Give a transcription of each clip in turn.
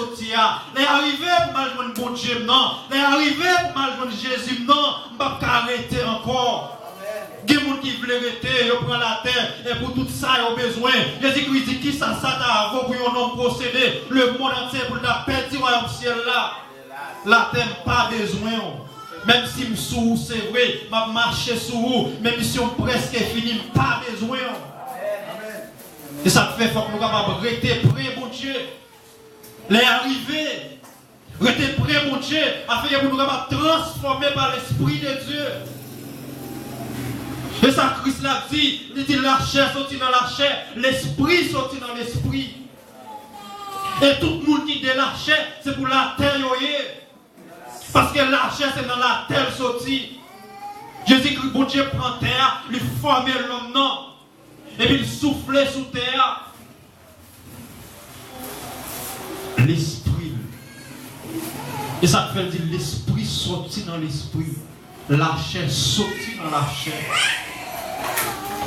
sortir. Les arrivés pour mal joindre bon Dieu, non. Les arrivés pour mal joindre Jésus, non. Je ne vais pas arrêter encore. Il y a des gens qui veulent arrêter, ils prennent la terre, et pour tout ça, ils ont besoin. Jésus-Christ dit qui ça t'a avant pour un homme procéder. Le monde entier pour la paix, du royaume ciel là. La terre n'a pas besoin. Même si je suis sous, c'est vrai, je marche sous vous, même si on presque fini, pas besoin. Et ça fait faut que nous capables de rester prêts, mon Dieu. Les arrivés, rester prêts, mon Dieu, afin que nous capables de transformer par l'Esprit de Dieu. Et ça, Christ l'a dit, il dit la chair sortit dans la chair, l'esprit sortit dans l'esprit. Et tout le monde qui dit la chair, c'est pour la terre. Parce que la chair, c'est dans la terre sortie. Jésus-Christ, bon Dieu, prend terre, lui forme l'homme, non. Et puis il souffle sous terre. L'esprit. Et ça fait dire l'esprit sortit dans l'esprit. La chair sortit dans la chair.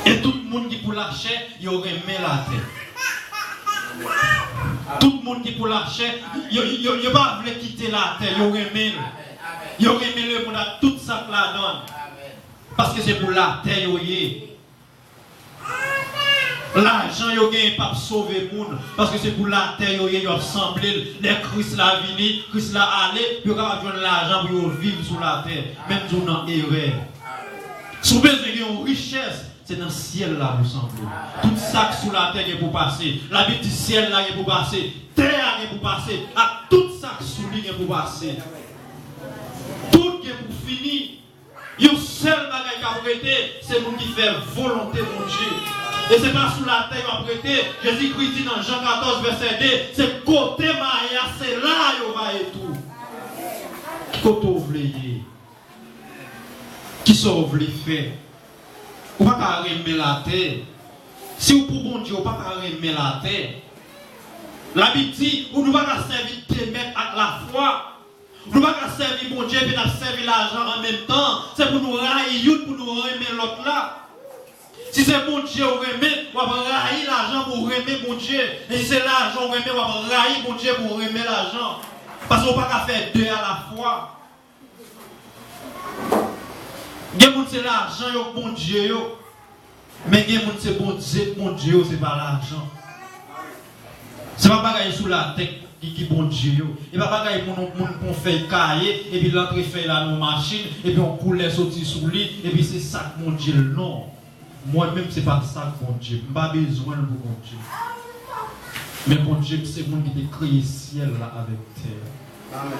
Et tout le monde qui pour la chair, il aurait mis la terre. Tout le monde qui pour la chair, il ne va pas quitter la terre, il aurait mis. Il aurait mis le monde à tout ça que la donne. Parce que c'est pour la terre, l'argent, il n'y a pas sauver le monde. Parce que c'est pour la terre, il y a semblé. Les Christ l'a venu, Christ l'a allé, il y a besoin de l'argent pour vivre sur la terre. Même si on a erreur. Si vous avez une richesse, c'est dans le ciel là, vous semblez. Tout ça sur la terre est pour passer. La vie du ciel là est pour passer. Terre est pour passer. À tout ça sur lui est pour passer. Tout est pour finir. Il y a un seul bagage qui a prêté, c'est nous qui fait volonté de mon Dieu. Et ce n'est pas sous la terre qui a prêté. Jésus-Christ dit dans Jean 14, verset 2, c'est côté Maïa, c'est là qu'il va et tout. Côté ouvrier. Qui sont ouvriers fait? Vous ne pouvez pas remettre la terre. Si vous pouvez bon Dieu, vous ne pouvez pas remettre la terre. La Bible dit, vous ne pouvez pas servir de mettre à la foi. Nous ne pouvons pas servir mon Dieu et nous servir l'argent en même temps. C'est pour nous railler, pour nous remettre l'autre là. Si c'est mon Dieu ou remet, on va railler l'argent pour remettre mon Dieu. Et si c'est l'argent ou remet, on va railler mon Dieu pour remettre l'argent. Parce qu'on ne peut pas faire deux à la fois. Il y a des gens qui c'est l'argent, mon Dieu. Mais il y a des gens qui c'est mon Dieu, c'est pas l'argent. Ce n'est pas pareil sous la tête. Qui bon Dieu. Et pas pareil pour faire cahier, et puis l'entrée fait là nos machines, et puis on coule les sorties sous lui, et puis c'est ça que mon Dieu. Non. Moi-même, c'est pas ça que mon Dieu. Je n'ai pas besoin de mon Dieu. Mais mon Dieu, c'est moi qui ai créé le ciel là avec terre. Amen.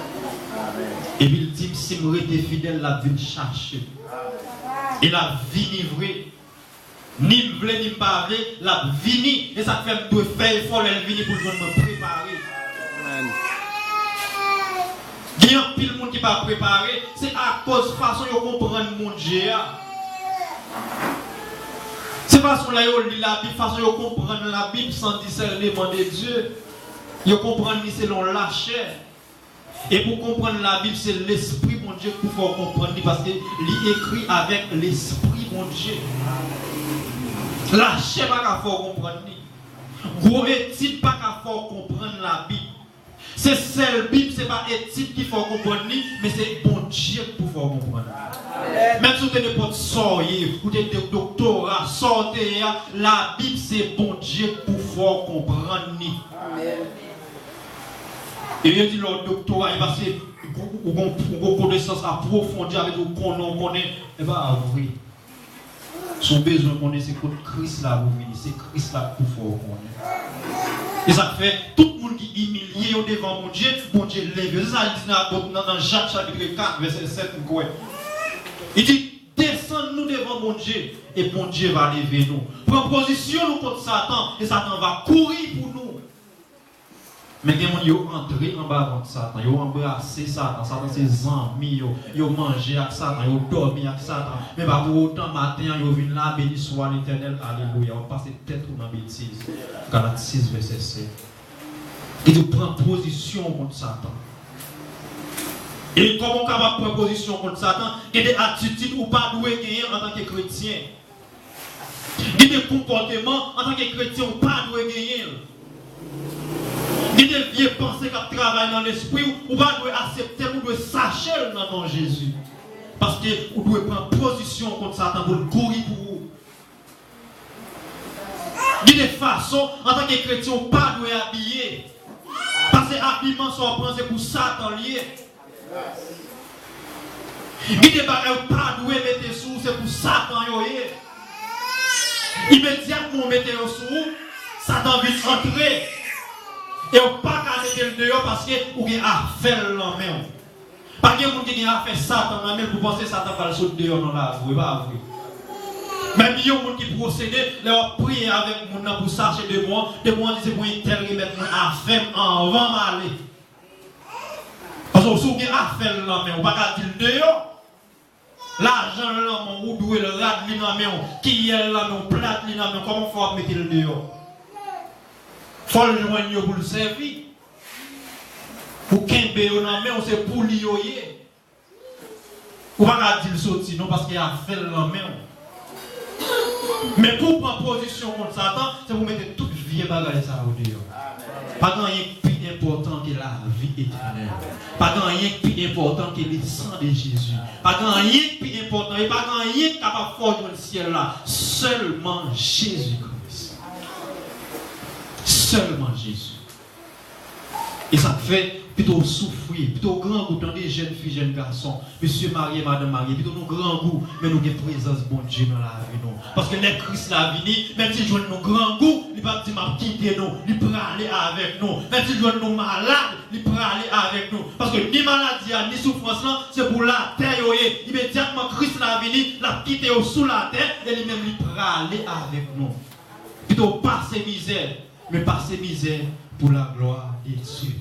Et puis il dit, si je suis fidèle, la vie chercher. Et la vie ni vrai. Ni vrai, ni pas vrai, la vie ni. Et ça fait me faire effort, elle vient pour me préparer. Il y a un pile monde qui va préparer, c'est à cause de la façon de comprendre mon Dieu. C'est façon là de lire la Bible, façon de comprendre la Bible sans discernement de Dieu. Ils comprennent selon la chair. Et pour comprendre la Bible, c'est l'esprit mon Dieu pour pouvoir comprendre parce qu'il est écrit avec l'esprit mon Dieu. La chair n'a pas faire comprendre. Gros étude pas qu'à faire comprendre la Bible. C'est celle Bible, ce n'est pas éthique qu'il faut comprendre, mais c'est bon Dieu pour faire comprendre. Même si vous n'avez pas de sorcier, vous avez des doctorats, sortez, la Bible c'est bon Dieu pour faire comprendre. Et il dit le doctorat, il va se une connaissance approfondie avec vous qu'on connaît, et bien oui. Son besoin qu'on ait, c'est que Christ là vous venez, c'est Christ là pour faire comprendre. Et ça fait tout le monde qui est humilié devant mon Dieu lève. C'est ça, il dit dans Jacques chapitre 4, verset 7. Il dit, descends-nous devant mon Dieu, et mon Dieu va lever nous. Prends position nous contre Satan, et Satan va courir pour nous. Mais les gens ont entré en bas contre Satan, ils ont embrassé Satan, Satan c'est amis, ils ont mangé avec Satan, ils ont dormi avec Satan. Mais pas pour autant, matin, ils ont vu là, béni soit l'Éternel, alléluia. On passe tête dans la bêtise. Galates 6, verset 7. Et tu prends position contre Satan. Et comment on peut prendre position contre Satan? Il y a des attitudes ou pas doué gagner en tant que chrétien. Il y a des comportements en tant que chrétien ou pas doué gagner. Il Il y a des vieux pensées qui travaillent dans l'esprit, ou pas doit accepter, ou doit sacher le nom de Jésus. Parce que vous devez prendre position contre Satan pour le courir pour vous. Il y a des façons, en tant que chrétien, vous ne pas habiller. Parce que l'habillement soit pensé pour Satan lié. Il y a des bagages pas doué mettre sous, c'est pour Satan yoye. Immédiatement mettez sous, Satan vient entrer. Et on ne peut pas mettre le dehors parce que vous avez affaire dans la main. Pas que vous avez affaire Satan dans la main pour penser que Satan va le sauter dehors dans la vie. Pas vrai. Même il y a des gens qui procèdent, ils ont prié avec moi pour chercher de moi disent pour un tel remettre affaire en avant m'aller. Parce que si vous avez affaire dans la main, vous ne pouvez pas dire le dehors. L'argent là, ou doué le rat li nan men, qui est là men, plate li nan men, comment faut mettre le dehors? Faut le joindre pour le servir. Pour qu'un béo nan men, c'est pour li yoye. Ou pas dire le sorti non parce qu'il a fait le men. Mais pour prendre position contre Satan, c'est pour mettre toute vie bagarre ça au dehors. Pas grand rien plus important que la vie éternelle. Pas grand rien plus important que le sang de Jésus. Pas grand rien plus important et pas grand rien capable de faire dans le ciel là. Seulement Jésus-Christ. Seulement Jésus. Et ça fait plutôt souffrir, plutôt grand goût dans des jeunes filles, jeunes garçons, monsieur marié, madame mariée, plutôt nous grand goût, mais nous avons présence bon Dieu dans la vie. Non. Parce que les Christ la vie, même si nous avons grand goût, il ne va pas dire quitter nous, il peut aller avec nous. Même si nous avons malades, il peut aller avec nous. Parce que ni maladie, ni souffrance, c'est pour la terre. Immédiatement, Christ la vie, la quitter sous la terre, et lui-même, il peut aller avec nous. Plutôt passer misère, mais passer misère pour la gloire de Dieu.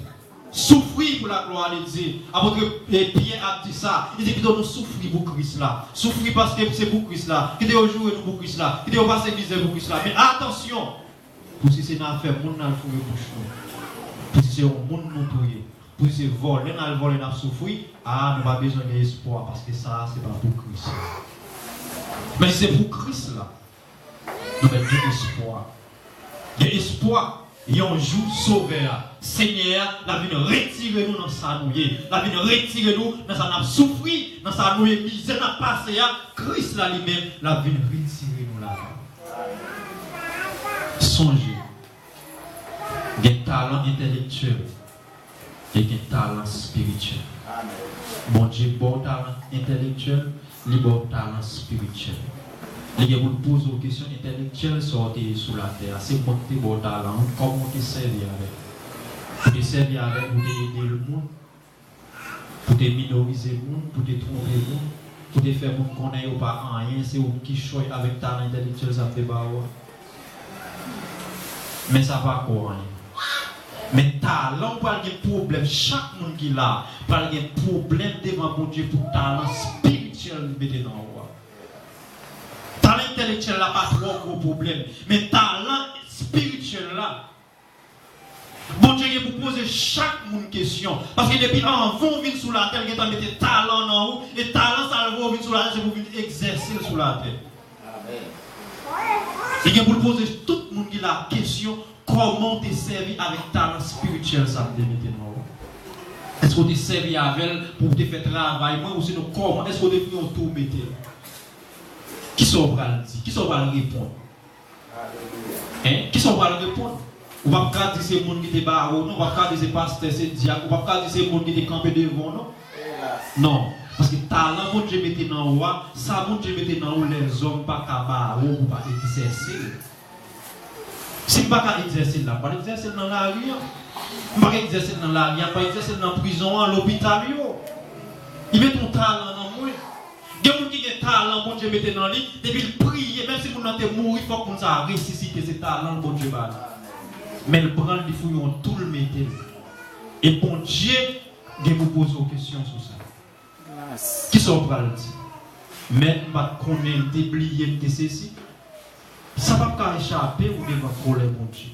Souffrir pour la gloire de Dieu. Avant que Pierre a dit ça, il dit que nous souffrir pour Christ là. Souffrir parce que c'est pour Christ là. Qui doit jouer pour Christ là. Qui doit passer misère pour Christ là. Mais attention, pour si c'est une affaire, mon n'a le bouche. Pour si c'est un monde nous prier. Pour si c'est voler, nous voler, nous souffrir. Ah, nous avons besoin d'espoir parce que ça, c'est pas pour Christ. Mais si c'est pour Christ là, nous avons de l'espoir. De l'espoir. Il y a un jour sauveur. Seigneur, la vie de retirer nous dans sa nouille. La vie de retirer nous dans sa souffrir, dans sa nouille misère, dans passé. Christ là lui-même, la vie de retirer nous là. Songez. Il y a un talent intellectuel et un talent spirituel. Bon Dieu, bon talent intellectuel, il bon talent spirituel. Les gens vous posent des questions intellectuelles sortir sous la terre. C'est monter bon talent. Comment te servir avec? Pour te servir avec, pour aider le monde, pour te minoriser le monde, pour te tromper le monde, pour te faire monde qu'on n'ait pas rien. C'est vous qui choisit avec talent intellectuel, ça fait pas. Mais ça va quoi rien. Mais talent, pas de problème. Chaque monde qui l'a, pas de problème devant mon Dieu pour talent spirituel maintenant. Talent intellectuel là pas trop gros problème, mais talent spirituel là. Bon Dieu vous poser chaque monde question parce que depuis avant venir sur la terre, vous mettez talent dans vous et talent ça va venir sur la terre, c'est pour venir exercer sur la terre. Amen. Et vous poser tout le monde qui a la question comment te servir avec talent spirituel ça me mettez dans vous. Est-ce que tu servi avec elle pour te faire travail ou sinon comment est-ce que tu peux tout mettre? Qui saura le dire? Qui saura le répondre? Hein? Qui saura le répondre? On va pas dire c'est le monde qui est barreau, non? On va pas dire c'est pasteur, c'est diacre, on va pas dire c'est le monde qui est campé devant, non? Non. Parce que talent, mon Dieu mettait dans le roi, ça, mon Dieu mettait dans les hommes, pas qu'à barreau, ou pas exercer. Si pas qu'à exercer là, pas exercer dans la rue, pas exercer dans la rue, pas exercer dans la prison, à l'hôpital, il met ton talent dans moi. Il y a des gens qui ont un talent, bon Dieu mette dans lui, depuis le prier, même si vous n'avez mourir, il faut qu'on a ressuscité ce talent, bon Dieu. Mais le prend, il faut tout le mettre. Et bon Dieu, il vous pose une question sur ça. Qui sont prêts à le dire? Mais je connais le déblié de ceci. Ça ne va pas échapper ou devant coller, bon Dieu.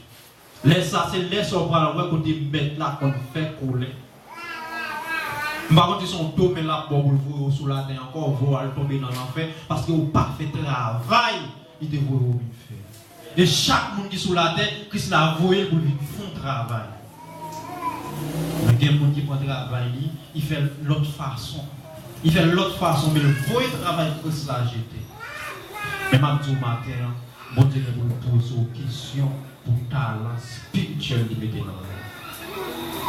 Laisse ça, c'est laisse au bras, qu'on dit mettre là, qu'on fait coller. Par contre, ils sont tombés là pour vous sous la terre encore, vous allez tomber dans l'enfer parce que vous n'avez pas fait travail, il te voit faire. Et chaque monde qui est sous la terre, Christ l'a voué pour lui faire travail. Il y a des gens qui prennent le travail, il fait l'autre façon. Il fait l'autre façon, mais le vrai travail que cela a jeté. Mais je dis au matin, bon Dieu vous pose une question pour talent spirituel qui mettez dans le.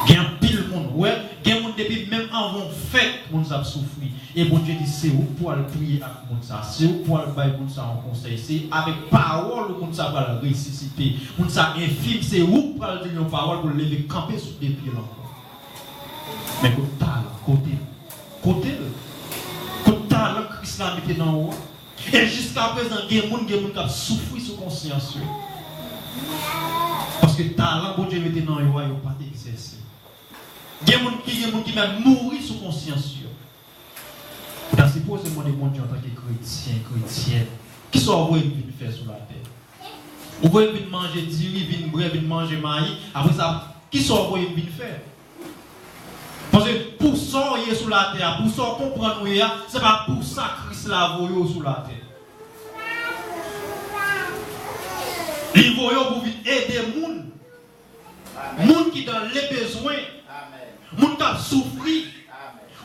Il y a un pile monde, ouais, il y a un monde depuis même avant fait, on a souffert. Et bon Dieu dit, c'est où pour le prier avec mon ça, c'est où pour le bailler mon ça en conseil, c'est avec parole où mon ça va le ressusciter, mon ça infime, c'est où pour le dire une parole pour lever camper sur des pieds encore. Mais côté talent Christ l'a mis dans haut. Et jusqu'à présent, il y a des gens qui ont souffert sur conscience. Parce que talent, bon Dieu mettait dans le haut, il n'a pas exercé. Il y a des gens qui même mourir sur conscience. Dans ces posément des gens en tant que chrétienne, qui sont envoyés de faire sur la terre. Vous voyez venir manger diri, venir boire, venir manger maïs, après ça, qui sont envoyés de faire? Parce que pour sortir sur la terre, pour sortir comprendre, ce n'est pas pour ça que Christ l'a envoyé sur la terre. Il voyait pour aider les gens. Les gens qui ont les besoins. Les gens qui ont souffert.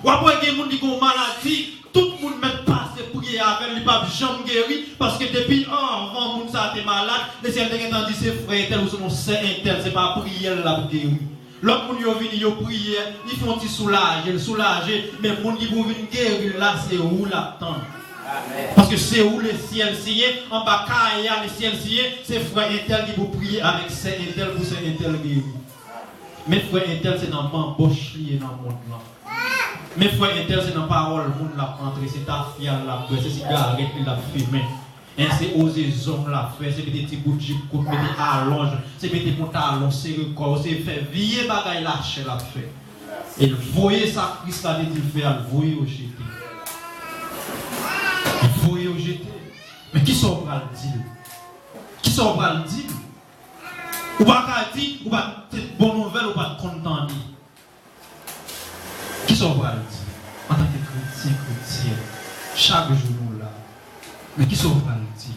Ou après, il y a des gens qui ont maladie. Tout le monde met passer prier avec lui, pas jamais guéri. Parce que depuis avant, les gens qui sont malades, les gens qui ont dit c'est frère tel ou c'est un tel, c'est pas prier là pour guérir. L'autre monde qui vient, ils prient, ils font soulager, mais les gens qui vont venir guérir là, c'est où l'attendre. Parce que c'est où le ciel sié, en bas, il y a le ciel sié, c'est frère Intel qui vous prier avec c'est Intel pour c'est Intel guéri. Mais frère Intel, c'est dans l'embauche lié dans le monde là. Mais frère Intel, c'est dans la parole, le monde l'a entré, c'est ta fière là, c'est cigarette qui l'a fumé. C'est oser hommes la faire, c'est des petits bouts de jeep, c'est mettre à l'ange, c'est mettre pour talon, c'est le corps, c'est faire vieillir bagaille lâcher la fait. Et le voyer ça, Christ a dit faire, le voyer au jeté. Le voyer au jeté. Mais qui sont bras le dire? Qui sont bras le dire? Ou pas dire, ou pas être bonne nouvelle, ou pas content dire? Qui sont bras le dire? En tant que chrétien, chaque jour nous là. Mais qui sont bras le dire?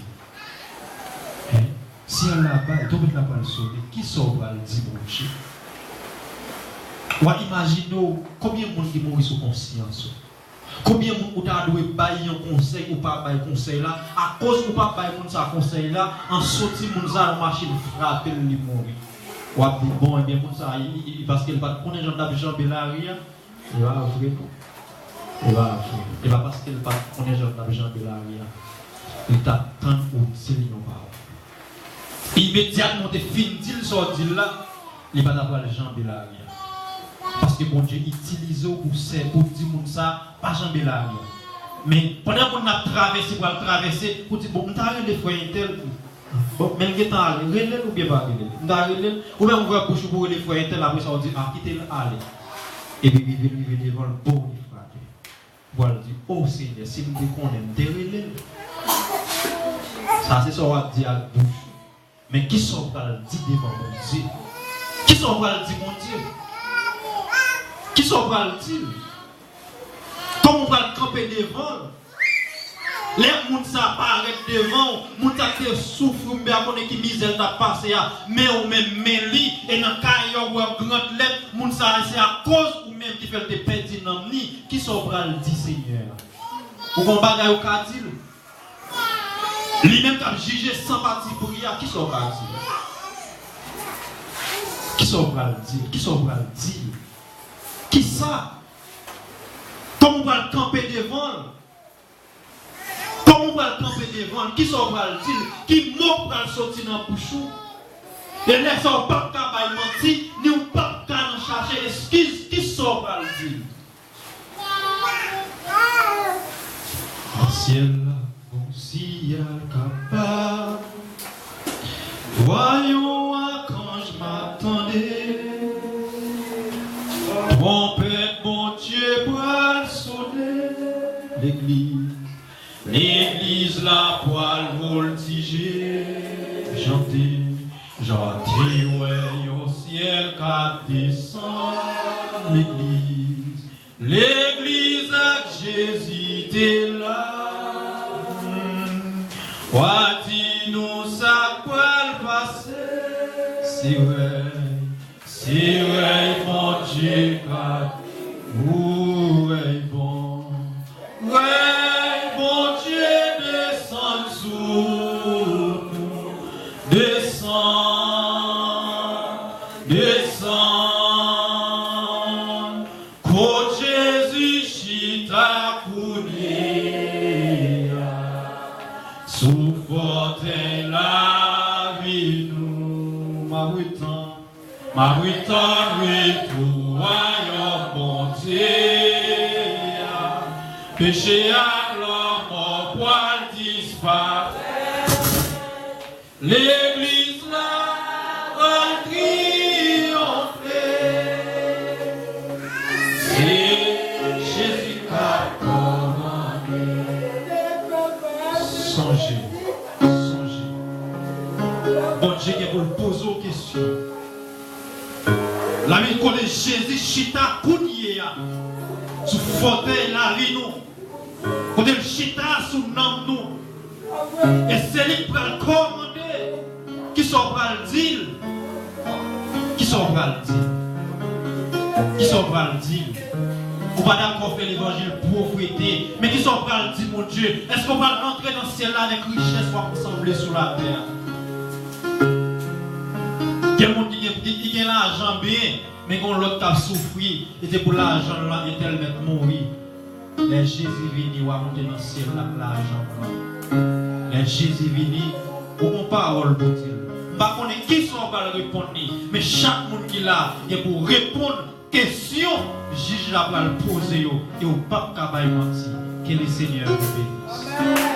Si elle n'a pas, elle tombe là pas le sauver. Qui sont bras le dire, mon Dieu? Ou imaginez combien de monde qui mourit sous conscience. Combien de monde a dû bailler un conseil ou pas bailler conseil là, à cause ou pas bailler un conseil là, en sorti mon ça en machine frapper lui mourir. Ou a dit bon et bien mon ça parce qu'elle va connaître Jean Bellaria, il va ouvrir. Il va parce qu'elle va connaître Jean Bellaria. Il t'attend ou c'est lui non pas. Immédiatement te fin dit sorti là, il va d'avoir Jean Bellaria. Parce que bon Dieu utilise pour dire ça, pas Jean Bellaria. Mais pendant qu'on a traversé, pour dire bon, on a des frères intel. Bon, même que t'as allé, ou bien pas allé. Ou bien on va coucher pour les frères intel, après ça on dit, ah, quittez aller. Et puis il vient devant le bon frère. Voilà, dit, oh Seigneur, si nous connaissons, dérélez. Ça c'est ça qu'on va dire à la bouche. Mais qui sont pas le dire devant mon Dieu? Qui sont pas le dire mon Dieu? Qui sont pas le dire? Comment on va le camper devant? Les gens qui apparaissent devant, les gens qui souffrent, mais qui misère n'a passé, mais on même mêlé, et dans le cas où on a une grande lettre, les gens c'est à cause ou même qui fait des pédis dans le qui sont pas le dire Seigneur? Ou qu'on bagaille au cas dire? Lui-même qui a jugé sans parti pour rien, qui sont pas le dire? Qui sont pas le dire? Qui sont pas le dire? Qui ça? Comment on va le camper devant? Comment on va le camper devant? Qui sont pas le dire? Qui mot va le sortir dans le bouchon? Et laisse on pas de mentir, ni on pas de chercher excuse. Qui sont pas le dire? Au ciel, bon ciel capable, voyons à quand je m'attendais. Trompette, mon Dieu, pour sonner l'église, la poêle voltigée, chanter, ouais, au ciel, qu'à descend l'église, avec Jésus, t'es là. Dis-nous ça, poêle passé, c'est vrai, mon Dieu. Dieu, vous est bon. Bon Dieu, descend sous nous. Descend. Quand Jésus chita kounia, supporter la vie nous. Ma britan, oui, tout ailleurs, bon Dieu. Péché à l'homme, au poil disparaît. L'église là, va triompher. C'est Jésus qui a commandé. Songez. Bon Dieu qui vous pose aux questions. La vie connaît Jésus chita kounia sous fauteuil la vie nous. Quand il chita sous nom nous. Et c'est lui qui va le commander. Qui sont pas le dire. Qui sont pas le dire. On va d'accord faire l'évangile pauvreté. Mais qui sont pas le dire mon Dieu. Est-ce qu'on va entrer dans ce ciel-là avec richesse soit rassemblée sur la terre? Quel monde qui a l'argent bien, mais quand l'autre a souffert, et c'est pour l'argent là, et tel mettre mourir. Les Jésus vini, ou à monter dans le ciel là, l'argent là. Les Jésus vini, ou mon parole pour dire. Pas qu'on est qui sont pas le répondre, mais chaque monde qui là, est pour répondre question, juge là va le poser, et au pape Kabaï menti. Que le Seigneur vous bénisse.